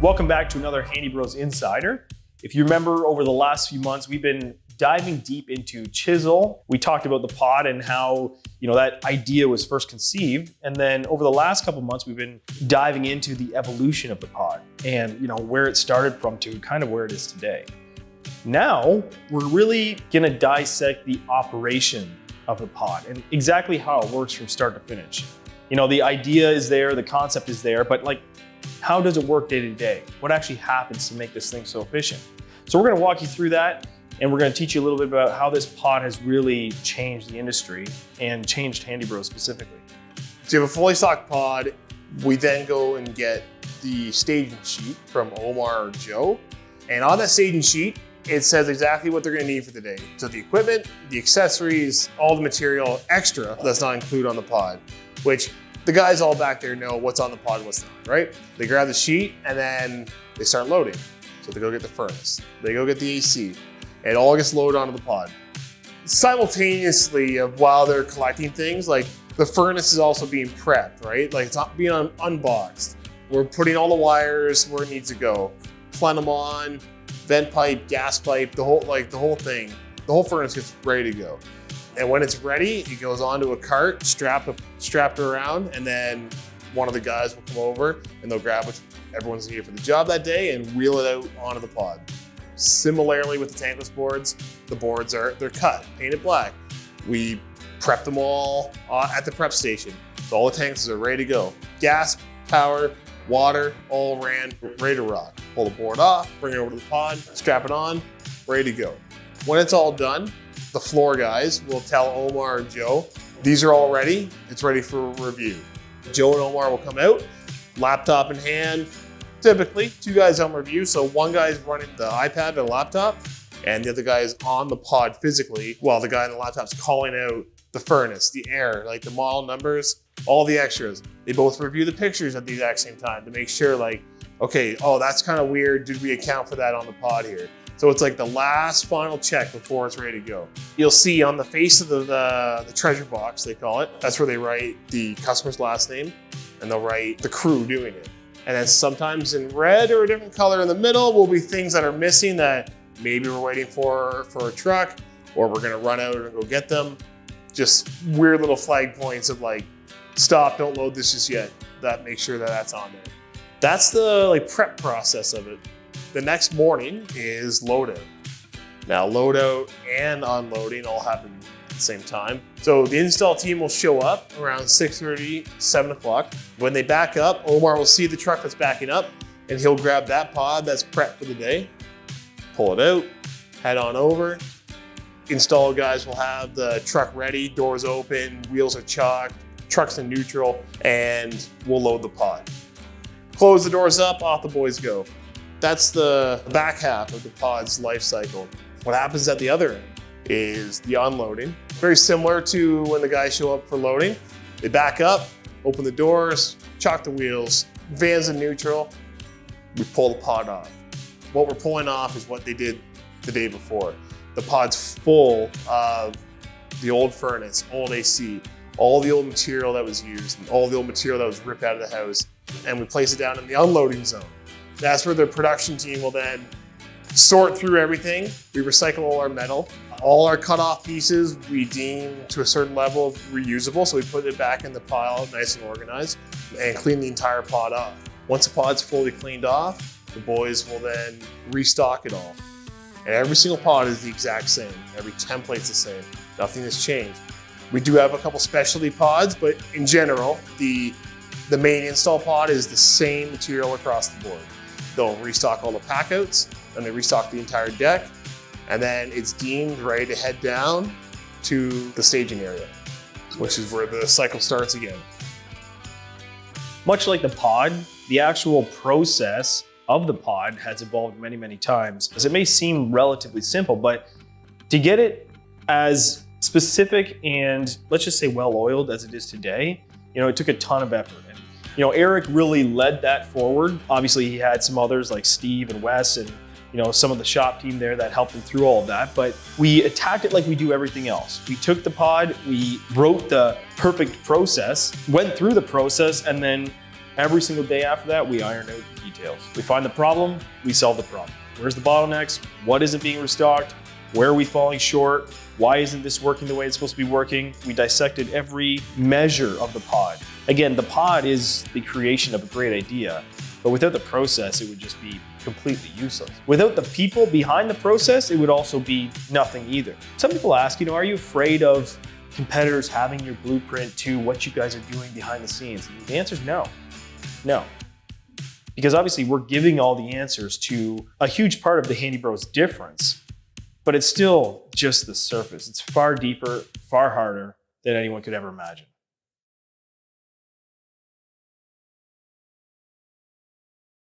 Welcome back to another Handy Bros Insider. If you remember, over the last few months, we've been diving deep into chisel. We talked about the pod and how, that idea was first conceived. And then over the last couple of months, we've been diving into the evolution of the pod and, where it started from to kind of where it is today. Now, we're really gonna dissect the operation of the pod and exactly how it works from start to finish. The idea is there, the concept is there, but how does it work day to day? What actually happens to make this thing so efficient? So we're gonna walk you through that, and we're gonna teach you a little bit about how this pod has really changed the industry and changed Handy Bros specifically. So you have a fully stocked pod. We then go and get the staging sheet from Omar or Joe. And on that staging sheet, it says exactly what they're gonna need for the day. So the equipment, the accessories, all the material extra that's not included on the pod, which the guys all back there know what's on the pod and what's not, right? They grab the sheet and then they start loading. So they go get the furnace, they go get the AC, and it all gets loaded onto the pod. Simultaneously, while they're collecting things, the furnace is also being prepped, right? It's not being unboxed. We're putting all the wires where it needs to go. Plumb them on, vent pipe, gas pipe, the whole thing. The whole furnace gets ready to go. And when it's ready, it goes onto a cart, strapped around, and then one of the guys will come over and they'll grab what everyone's needed for the job that day and reel it out onto the pod. Similarly with the tankless boards, the boards they're cut, painted black. We prep them all at the prep station. So all the tanks are ready to go. Gas, power, water, all ran, ready to rock. Pull the board off, bring it over to the pod, strap it on, ready to go. When it's all done, the floor guys will tell Omar and Joe, these are all ready, it's ready for review. Joe and Omar will come out, laptop in hand. Typically, two guys on review, so one guy's running the iPad or laptop, and the other guy is on the pod physically, while the guy on the laptop's calling out the furnace, the air, the model numbers, all the extras. They both review the pictures at the exact same time to make sure, okay, that's kind of weird, did we account for that on the pod here? So it's the last final check before it's ready to go. You'll see on the face of the treasure box, they call it, that's where they write the customer's last name, and they'll write the crew doing it. And then sometimes in red or a different color in the middle will be things that are missing that maybe we're waiting for a truck, or we're gonna run out and go get them. Just weird little flag points of stop, don't load this just yet. That makes sure that that's on there. That's the prep process of it. The next morning is loadout. Now loadout and unloading all happen at the same time. So the install team will show up around 6:30, 7 o'clock. When they back up, Omar will see the truck that's backing up and he'll grab that pod that's prepped for the day, pull it out, head on over. Install guys will have the truck ready, doors open, wheels are chalked, truck's in neutral, and we'll load the pod. Close the doors up, off the boys go. That's the back half of the pod's life cycle. What happens at the other end is the unloading. Very similar to when the guys show up for loading. They back up, open the doors, chalk the wheels, van's in neutral, we pull the pod off. What we're pulling off is what they did the day before. The pod's full of the old furnace, old AC, all the old material that was used, and all the old material that was ripped out of the house, and we place it down in the unloading zone. That's where the production team will then sort through everything. We recycle all our metal. All our cut off pieces we deem to a certain level of reusable, so we put it back in the pile nice and organized and clean the entire pod off. Once the pod's fully cleaned off, the boys will then restock it all. And every single pod is the exact same. Every template's the same. Nothing has changed. We do have a couple specialty pods, but in general, the main install pod is the same material across the board. They'll restock all the packouts, and they restock the entire deck, and then it's deemed ready to head down to the staging area, which is where the cycle starts again. Much like the pod, the actual process of the pod has evolved many, many times. As it may seem relatively simple, but to get it as specific and let's just say well-oiled as it is today, it took a ton of effort. Eric really led that forward. Obviously, he had some others like Steve and Wes and some of the shop team there that helped him through all of that. But we attacked it like we do everything else. We took the pod, we wrote the perfect process, went through the process, and then Every single day after that, we iron out the details. We find the problem, we solve the problem. Where's the bottlenecks? What isn't being restocked? Where are we falling short? Why isn't this working the way it's supposed to be working? We dissected every measure of the pod. Again, the pod is the creation of a great idea, but without the process, it would just be completely useless. Without the people behind the process, it would also be nothing either. Some people ask, are you afraid of competitors having your blueprint to what you guys are doing behind the scenes? And the answer is no. No. Because obviously we're giving all the answers to a huge part of the Handy Bros difference, but it's still just the surface. It's far deeper, far harder than anyone could ever imagine.